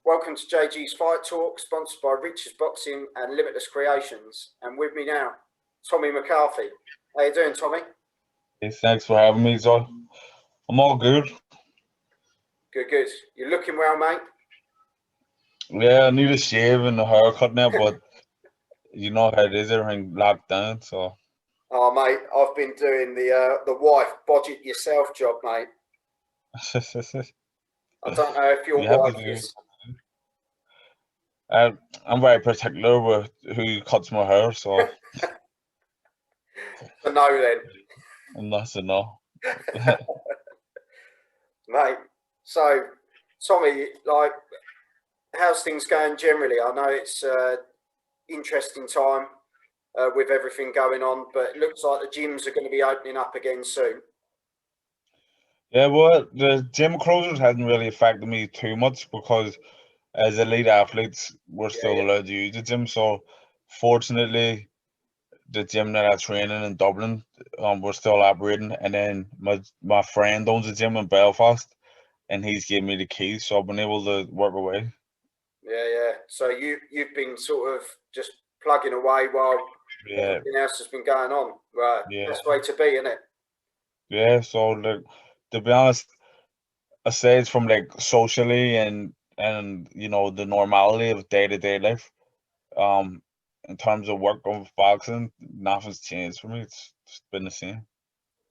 Welcome to JG's Fight Talk, sponsored by Rich's Boxing and Limitless Creations. And with me now, Tommy McCarthy. How you doing, Tommy? Hey, thanks for having me, so I'm all good. Good, good. You're looking well, mate. Yeah, I need a shave and a haircut now, but you know how it is, everything locked down, so. Oh, mate, I've been doing the wife budget yourself job, mate. I don't know if your You have to wife do. is. I'm very particular with who cuts my hair, so. So no, then. And that's enough. Mate, so, Tommy, like, how's things going generally? I know it's interesting time with everything going on, but it looks like the gyms are going to be opening up again soon. Yeah, well, the gym closures hasn't really affected me too much because as elite athletes, we're still Yeah, allowed to use the gym, so fortunately, the gym that I train in Dublin, we're still operating. And then my friend owns a gym in Belfast, and he's given me the keys, so I've been able to work away. yeah. So you've been sort of just plugging away while Yeah, everything else has been going on. Right, yeah, best way to be, isn't it? yeah. So like, to be honest, aside from like socially and the normality of day-to-day life, um, in terms of work of boxing, nothing's changed for me. It's just been the same.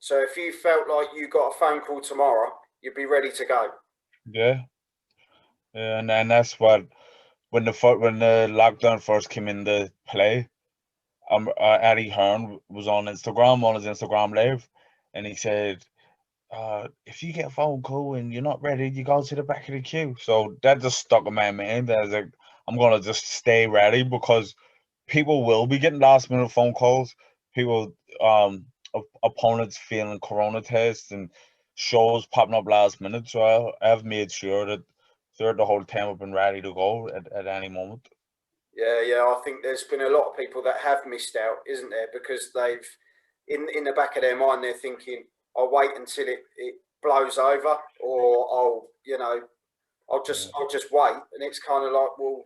So if you felt like you got a phone call tomorrow, you'd be ready to go. Yeah, yeah, and that's what when the lockdown first came into play. Eddie Hearn was on Instagram on his Instagram live, and he said, if you get a phone call and you're not ready, you go to the back of the queue. So that just stuck in my mind. I was like, I'm gonna just stay ready because people will be getting last minute phone calls. People, opponents failing corona tests and shows popping up last minute. So I've made sure that throughout the whole time I've been ready to go at any moment. Yeah. I think there's been a lot of people that have missed out, isn't there? Because they've, in the back of their mind, they're thinking, "I'll wait until it blows over," or Yeah. I'll just wait." And it's kind of like, well,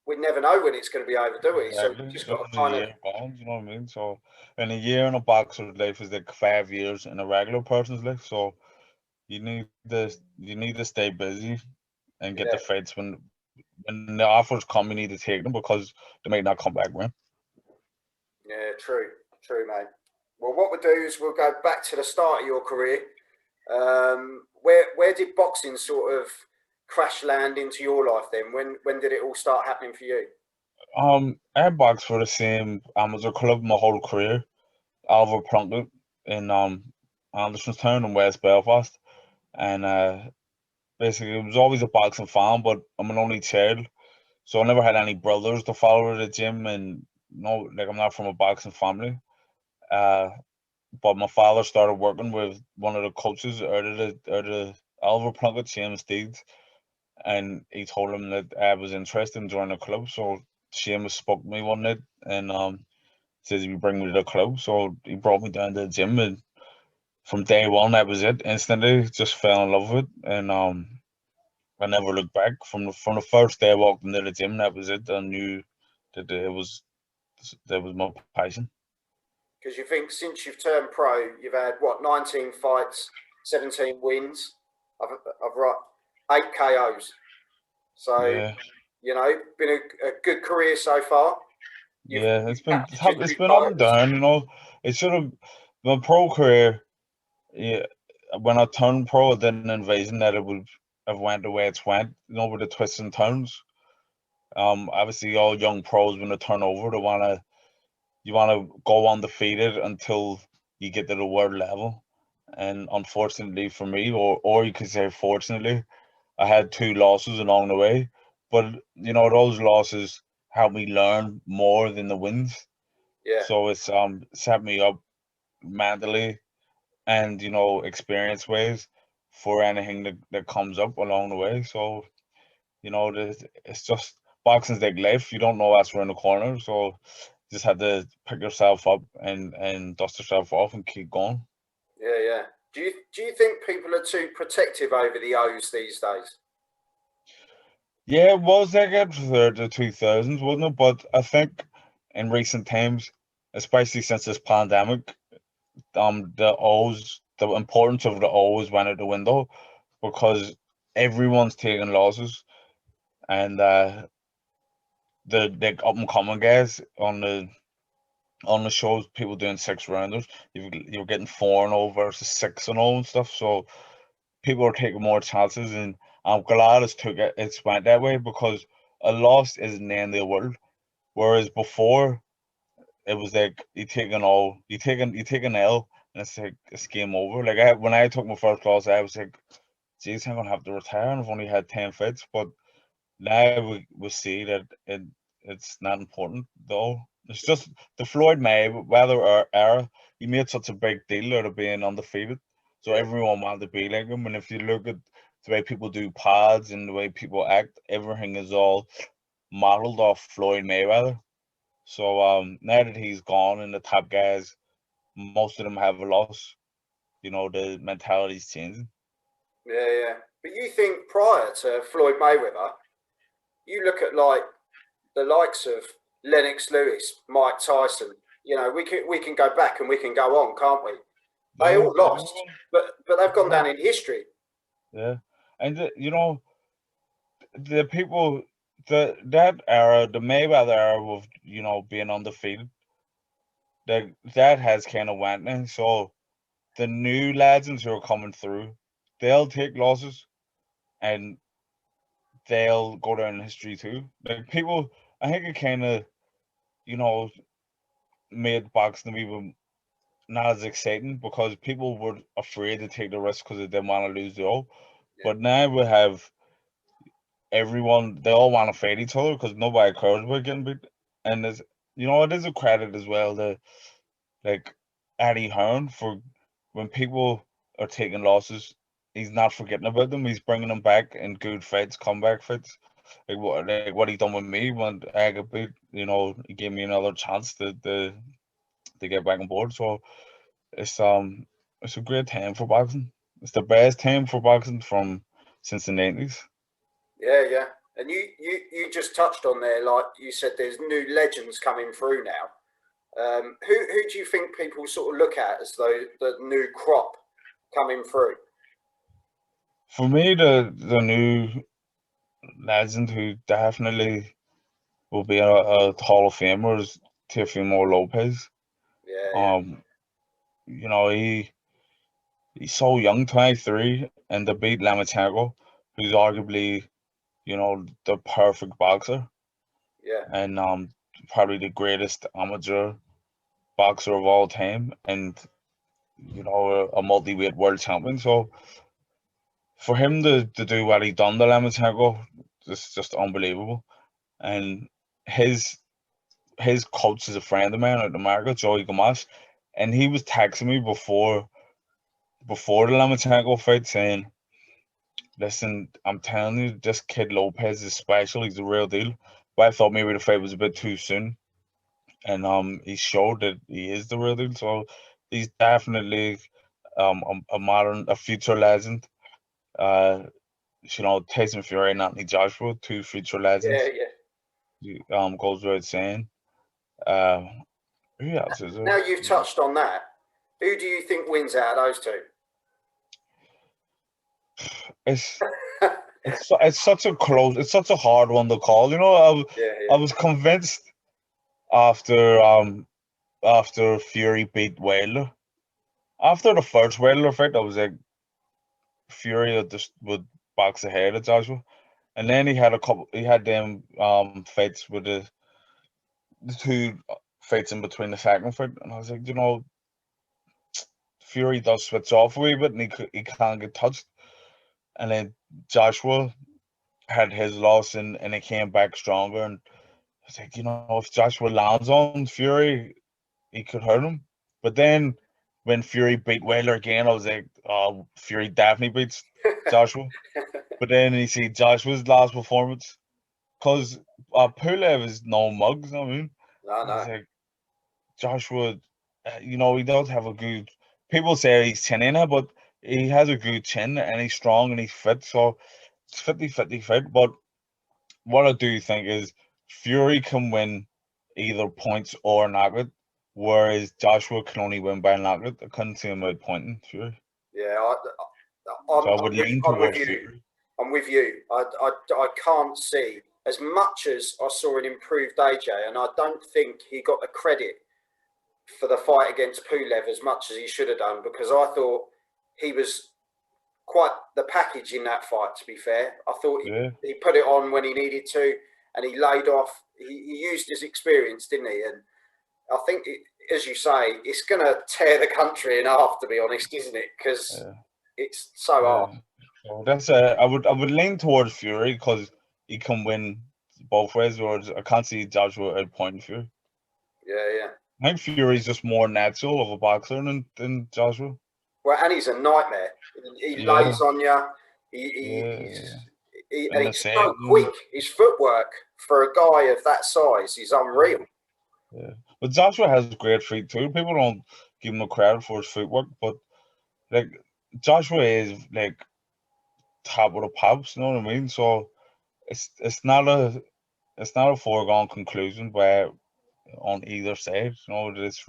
we never know when it's going to be over, do we? So you Exactly. just got to There's a kind of, year gone, you know what I mean? So, and a year in a boxer's life is like 5 years in a regular person's life. So you need to stay busy and get the yeah, fights when the offers come. You need to take them because they might not come back, man. yeah, true, mate. Well, what we'll do is we'll go back to the start of your career. Where did boxing sort of crash land into your life then? When did it all start happening for you? I boxed for the same amateur club my whole career, Oliver Plunkett in Andersonstown in West Belfast, and basically it was always a boxing fan, but I'm an only child. So I never had any brothers to follow to the gym, and no, like I'm not from a boxing family. Uh, but my father started working with one of the coaches out of the Oliver Plunkett, James Deeds, and he told him that I was interested in joining the club. So Seamus spoke to me one night and says he would bring me to the club. So he brought me down to the gym, and from day one that was it. Instantly, just fell in love with it, and I never looked back. From the first day I walked into the gym, that was it. I knew that that was my passion. Because you think since you've turned pro, you've had what 19 fights, 17 wins. I've right 8 KOs. So Yeah, been a good career so far. yeah. You've It's captured up, your it's three been up and titles. down. It should have my pro career. Yeah, when I turned pro, I didn't envision that it would have went the way it's went. With the twists and turns. Obviously, all young pros when they turn over, you wanna go undefeated until you get to the world level. And unfortunately for me, or you could say fortunately, I had two losses along the way. But those losses helped me learn more than the wins. Yeah, So it's set me up mentally and experience ways for anything that comes up along the way. So it's just boxing's like life. You don't know what's around the corner, so just have to pick yourself up and dust yourself off and keep going. yeah. Do you think people are too protective over the O's these days? Yeah, it was like it for the 2000s, wasn't it? But I think in recent times, especially since this pandemic, the importance of the O's went out the window because everyone's taking losses, and the up and coming guys on the shows, people doing 6 rounders, you're getting 4-0 versus 6-0 and stuff. So people are taking more chances, and I'm glad it's went that way because a loss isn't the end of the world. Whereas before, it was like you take an L, and it's like it's game over. Like when I took my first loss, I was like, "Geez, I'm gonna have to retire, and I've only had 10 fights." But now we see that it's not important though. It's just the Floyd Mayweather era. He made such a big deal out of being undefeated, so Yeah, everyone wanted to be like him. And if you look at the way people do pads and the way people act, everything is all modeled off Floyd Mayweather. So now that he's gone and the top guys, most of them have a loss. The mentality's changing. yeah, yeah. But you think prior to Floyd Mayweather, you look at like the likes of Lennox Lewis, Mike Tyson. You know, we can go back and we can go on, can't we? They Yeah, all lost, everyone. but they've gone Yeah, down in history. yeah. And the people, that era, the Mayweather era of being undefeated, that has kind of went now. So the new legends who are coming through, they'll take losses and they'll go down in history too. Like people, I think it kind of you know made boxing even not as exciting because people were afraid to take the risk because they didn't want to lose the all. Yeah, But now we have everyone; they all want to fight each other because nobody cares about getting beat. And it is a credit as well to like Eddie Hearn for when people are taking losses, he's not forgetting about them. He's bringing them back in good fights, comeback fights. Like what he done with me when I got beat. He gave me another chance to get back on board. So it's um it's a great time for boxing. It's the best time for boxing from since the 90s. yeah, yeah. And you just touched on there, like you said, there's new legends coming through now. Who do you think people sort of look at as though the new crop coming through? For me, the new legend who definitely will be a Hall of Famer is Teofimo Lopez. Yeah, yeah, Um, he's so young, 23, and to beat Lomachenko, who's arguably, the perfect boxer yeah, and probably the greatest amateur boxer of all time, and a multi-weight world champion. So for him to do what he done to Lomachenko, is just unbelievable. And his his coach is a friend of mine out in America, Joey Gamache, and he was texting me before the Lomachenko fight saying, "Listen, I'm telling you, this kid Lopez is special. He's the real deal." But I thought maybe the fight was a bit too soon, and he showed that he is the real deal. So he's definitely a future legend. Uh, Tyson Fury and Anthony Joshua, two future yeah, legends. yeah. Goes without saying. Uh, who else is Now there? you've touched on that. Who do you think wins out of those two? It's it's such a hard one to call. Yeah, I yeah, was convinced after Fury beat Wilder. After the first Wilder fight, I was like Fury would box ahead of Joshua, and then he had them fights with the two fights in between the second fight, and I was like, Fury does switch off a wee bit, and he can't get touched, and then Joshua had his loss and he came back stronger, and I was like, if Joshua lands on Fury, he could hurt him. But then when Fury beat Wilder again, I was like, oh, Fury definitely beats Joshua. But then you see Joshua's last performance, because Pulev is no mugs, I mean. no, I no. was like, Joshua, he does have a good. People say he's chin in it, but he has a good chin and he's strong and he's fit. So it's 50-50 fit. But what I do think is Fury can win either points or knockout, whereas Joshua can only win by knockout. I couldn't see him out pointing Fury. Yeah, So I would lean I'm with towards you. Fury. I'm with you. I can't see as much as I saw an improved AJ, and I don't think he got the credit for the fight against Pulev as much as he should have done, because I thought he was quite the package in that fight. To be fair, I thought Yeah. he put it on when he needed to, and he laid off. He used his experience, didn't he? And I think, as you say, it's going to tear the country in half, to be honest, isn't it? Because it's so hard. Yeah. So that's I would lean towards Fury because he can win both ways, or I can't see Joshua out pointing Fury. Yeah, yeah. I think Fury's just more natural of a boxer than Joshua. Well, and he's a nightmare. He lays Yeah. on you. Yeah. And And the he's so same. quick. His footwork for a guy of that size is unreal. Yeah. But Joshua has great feet too. People don't give him credit for his footwork, but like Joshua is like top of the pops, you know what I mean? So it's not a foregone conclusion where on either side. You know, it's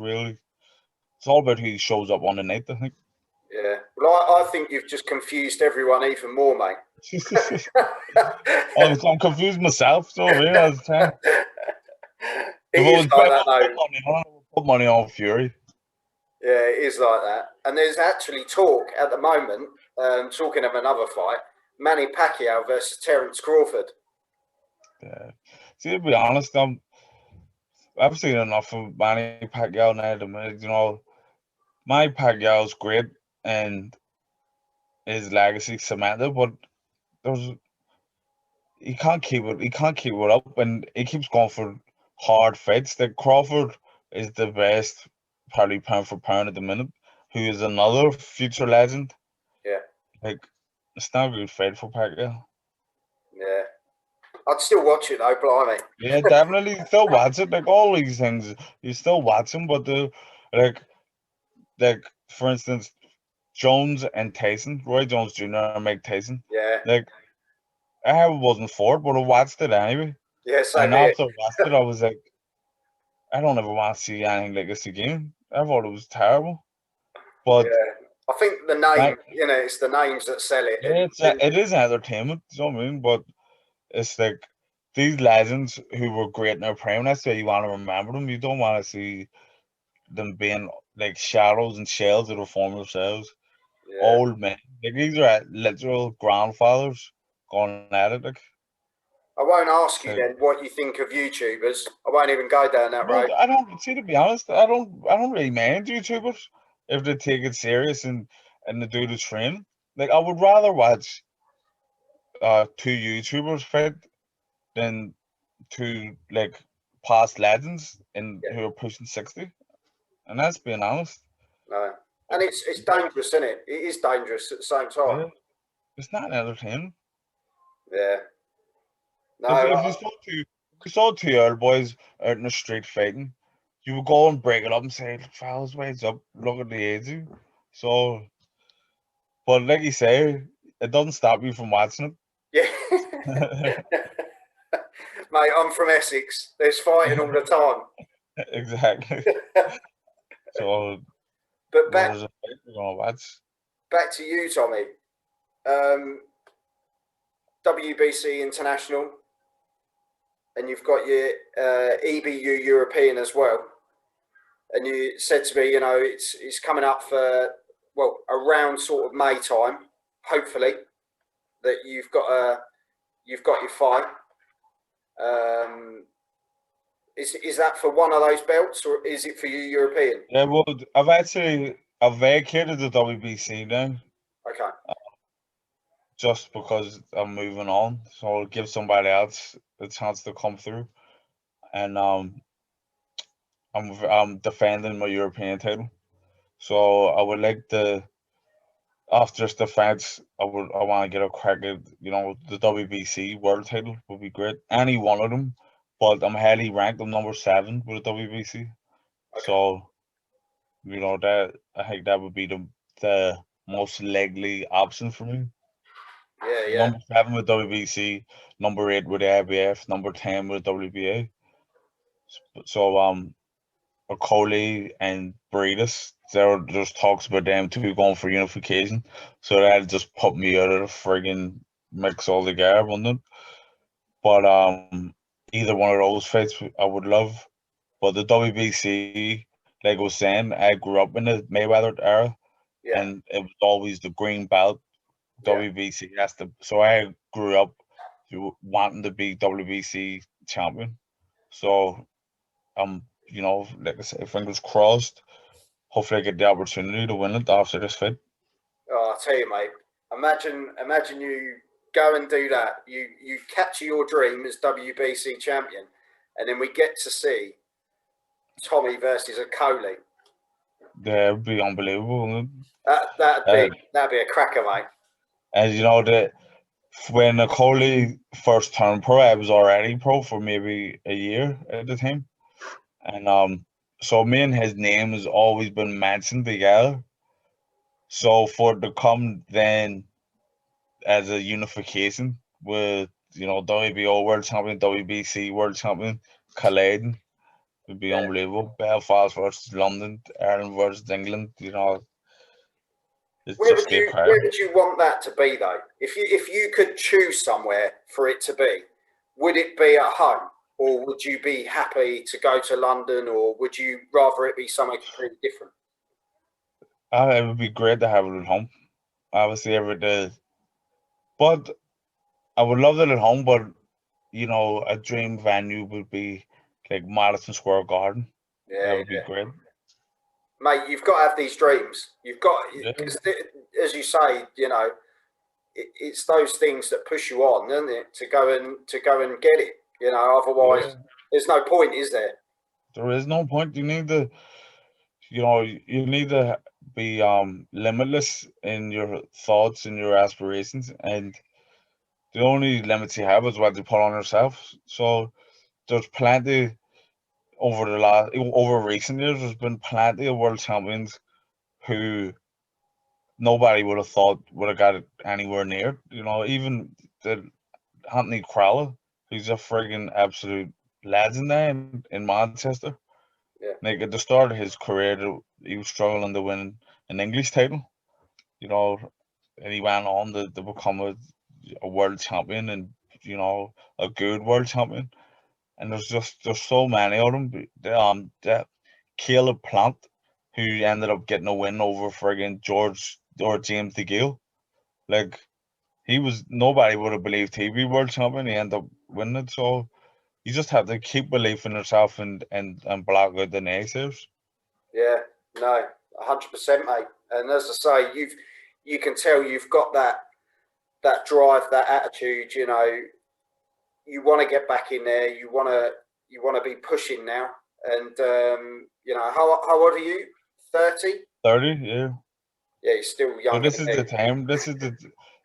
all about who shows up on the night, I think. Yeah. Well, I think you've just confused everyone even more, mate. I'm confused myself, so yeah, it's time. It If is like that, I though. would put money on Fury. Yeah, it is like that. And there's actually talk at the moment, talking of another fight, Manny Pacquiao versus Terence Crawford. Yeah. See, to be honest, I've seen enough of Manny Pacquiao now at the minute. You know, Manny Pacquiao's great and his legacy cemented, but there's he can't keep it. He can't keep it up, and he keeps going for hard fights. Like Crawford is the best, probably pound for pound at the minute. Who is another future legend? Yeah, Like it's not a good fight for Pacquiao. yeah. I'd still watch it though, blimey. Yeah, definitely still watch it. Like all these things, you still watch them, but the like like for instance, Jones and Tyson, Roy Jones Jr. and Mike Tyson. Yeah, Like I wasn't for it, but I watched it anyway. yeah, same And here. after I watched it, I was like, I don't ever want to see anything like this again. I thought it was terrible. Yeah, But I think the name, like, it's the names that sell it, yeah, it is entertainment. You know what I mean? But it's like these legends who were great in their prime. That's why you want to remember them. You don't want to see them being like shadows and shells of their former selves. yeah. Old men. Like these are literal grandfathers going at it. Like, I won't ask you so, then what you think of YouTubers. I won't even go down that no, road. I don't see, to be honest, I don't really mind YouTubers if they take it serious and they do the training. Like I would rather watch two YouTubers fight than two like past legends and Yeah, who are pushing 60. And that's being honest. no. And Like, it's dangerous, isn't it? It is dangerous at the same time. yeah, it's not entertaining. Yeah. No, If you saw two old boys out in the street fighting, you would go and break it up and say, fellas, wait up, look at the age. So but like you say, it doesn't stop you from watching yeah. it. Mate, I'm from Essex. There's fighting all the time. Exactly. So But what is it we're gonna watch? back to you, Tommy. Um, WBC International, and you've got your EBU European as well. And you said to me, it's coming up for around sort of May time, hopefully, that you've got your fight. Is that for one of those belts, or is it for you European? Yeah, well, I've vacated the WBC now Okay, just because I'm moving on, so I'll give somebody else a chance to come through, and I'm defending my European title, so I would like to after this defense, I want to get a crack at the WBC world title would be great. Any one of them, but I'm highly ranked. I'm number 7 with the WBC, okay. so that I think that would be the most likely option for me. Yeah. Number 7 with WBC, number 8 with the IBF, number 10 with WBA. So Okoli and Breedis, there's talks about them two going for unification. So that just put me out of the friggin' mix altogether, wouldn't it? But either one of those fights I would love. But the WBC, like I was saying, I grew up in the Mayweather era, Yeah. and it was always the green belt Yeah. WBC. So I grew up wanting to be WBC champion. So like I say, fingers crossed. Hopefully, I get the opportunity to win it after this fight. Oh, I'll tell you, mate. Imagine you go and do that. You capture your dream as WBC champion, and then we get to see Tommy versus a Coley. Yeah, it'd be unbelievable, wouldn't That'd it? be a cracker, mate. And that when Coley first turned pro, I was already pro for maybe a year at the time, and so me and his name has always been mentioned together. So for it to come then as a unification with WBO world champion, WBC world champion colliding would be Yeah. unbelievable. Belfast versus London, Ireland versus England. It's Where just would be a where crowd. would you want that to be though? If you could choose somewhere for it to be, would it be at home, or would you be happy to go to London, or would you rather it be somewhere completely different? It would be great to have it at home. Obviously, every day, but I would love it at home. But a dream venue would be like Madison Square Garden. That Yeah, would be great. mate, you've got to have these dreams. You've got, Yeah, because as you say, it's those things that push you on, isn't it, to go and get it. yeah. Otherwise, there's no point, is there? There is no point. You need to be limitless in your thoughts and your aspirations, and the only limits you have is what you put on yourself. So there's plenty over recent years. There's been plenty of world champions who nobody would have thought would have got it anywhere near. Even the Anthony Crowell, who's a friggin' absolute legend there in Manchester. Yeah, Like at the start of his career, he was struggling to win an English title. You know, and he went on to become a world champion and a good world champion. And there's so many of them. That Caleb Plant, who ended up getting a win over friggin' George or James DeGale. Like he was nobody would have believed he'd be world champion. He ended up winning it. So you just have to keep belief in yourself and block out the naysayers. yeah, no, 100%, mate. And as I say, you can tell you've got that drive, that attitude. You want to get back in there. You want to be pushing now. And how old are you? 30? 30, yeah. Yeah, you're still So younger this than is me. the time.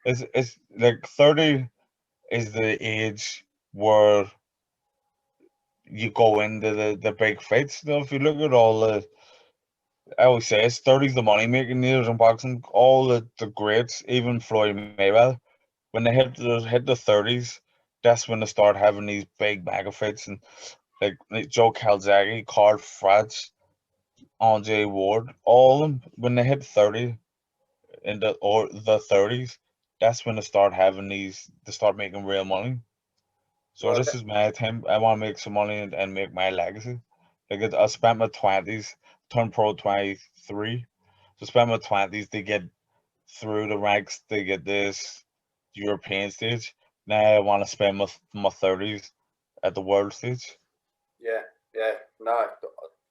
It's like 30 is the age where you go into the big fights. If you look at all I always say it's 30's the money making years in boxing. All the greats, even Floyd Mayweather, when they hit the 30's, that's when they start having these big mega fights and like Joe Calzaghe, Carl Fratz, Andre Ward, all of them when they hit 30 in the 30's, that's when they start having they start making real money. So Well, this is my attempt. I want to make some money and make my legacy. Like I spent my 20's, turned pro 23. So spent my 20's to get through the ranks to get this European stage. Now I want to spend my 30's at the world stage. yeah, yeah. No,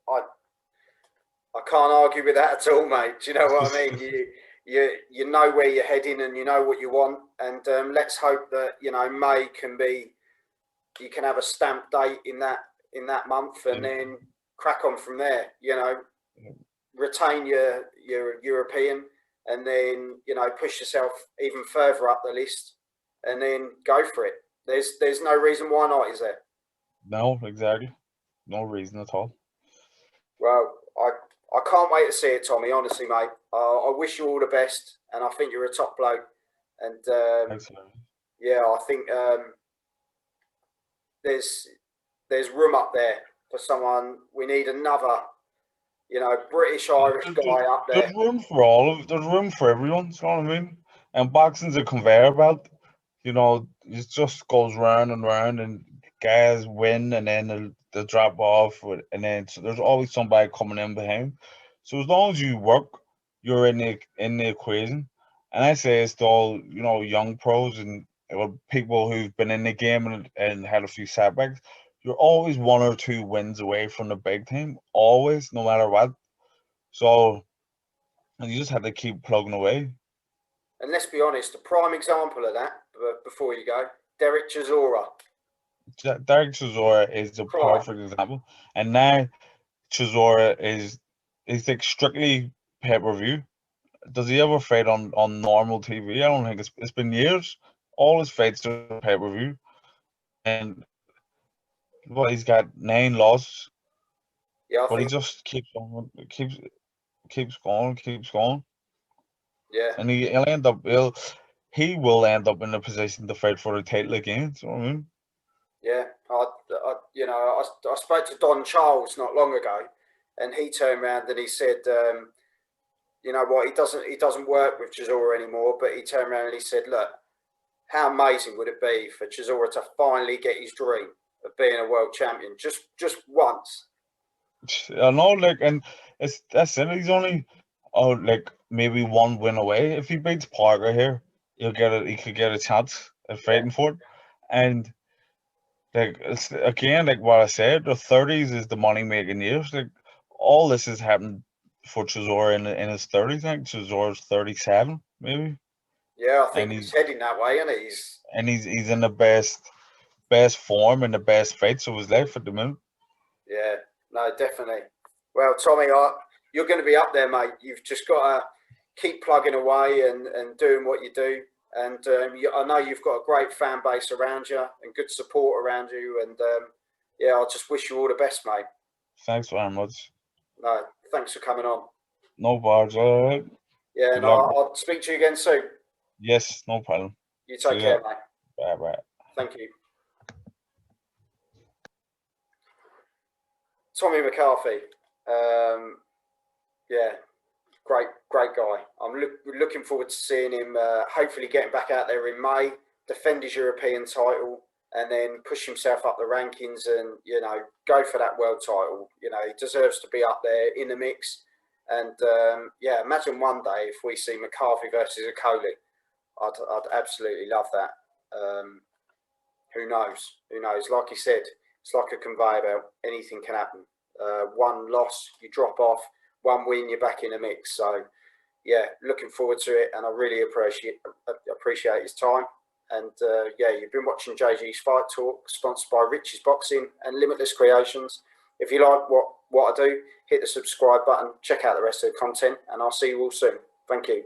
I I can't argue with that at all, mate. Do you know what I mean? You know where you're heading and you know what you want. And let's hope that May can be. You can have a stamp date in that month, and Yeah. then crack on from there. Retain your European, and then push yourself even further up the list, and then go for it. There's no reason why not, is there? No, exactly. No reason at all. Well, I can't wait to see it, Tommy. Honestly, mate. I wish you all the best, and I think you're a top bloke. And Excellent. yeah, I think there's room up there for someone. We need another, British Irish guy up there. There's room for there's room for everyone, you know what I mean? And boxing's a conveyor belt, it just goes round and round, and guys win, and then they'll drop off, and then so there's always somebody coming in behind. So as long as you work, you're in the equation. And I say it's to all, young pros and people who've been in the game and had a few setbacks. You're always one or two wins away from the big team, always, no matter what. So, and you just have to keep plugging away. And let's be honest, a prime example of that, before you go, Derek Chisora. Derek Chisora is a Prime. perfect example. And now Chisora is like strictly pay-per-view. Does he ever fight on normal TV? I don't think it's been years. All his fights are pay-per-view. And he's got 9 losses, Yeah, I but he think. just keeps on, keeps going, keeps going. Yeah, And he will end up in a position to fight for the title again. So I mean, yeah. I spoke to Don Charles not long ago, and he turned around and he said, you know what, he doesn't work with Chisora anymore, but he turned around and he said, look, how amazing would it be for Chisora to finally get his dream of being a world champion just once? I know, and that's it. He's only like maybe one win away. If he beats Parker here, he could get a chance at Yeah, fighting for it. And like it's, again, like what I said, the 30s is the money making years. Like all this has happened for Chisora in his 30s. I think Chisora's 37, maybe, yeah. I and think he's heading that way, and he's in the best form and the best fights of his life at the minute. yeah, no, definitely. Well, Tommy, you're going to be up there, mate. You've just got to keep plugging away and doing what you do. And I know you've got a great fan base around you and good support around you. And yeah, I just wish you all the best, mate. Thanks very much. No, thanks for coming on. No bars. All right. Yeah, Good and luck. I'll speak to you again soon. Yes, no problem. You take See ya. care, mate. Bye bye. Thank you. Tommy McCarthy. Yeah, great guy. I'm looking forward to seeing him. Hopefully, getting back out there in May, defend his European title, and then push himself up the rankings, and go for that world title. He deserves to be up there in the mix. And yeah, imagine one day if we see McCarthy versus Okoli. I'd absolutely love that. Who knows? Who knows? Like he said, it's like a conveyor belt. Anything can happen. One loss, you drop off. One win, you're back in the mix. So, yeah, looking forward to it, and I really appreciate his time. And yeah, you've been watching JG's Fight Talk, sponsored by Rich's Boxing and Limitless Creations. If you like what I do, hit the subscribe button, check out the rest of the content, and I'll see you all soon. Thank you.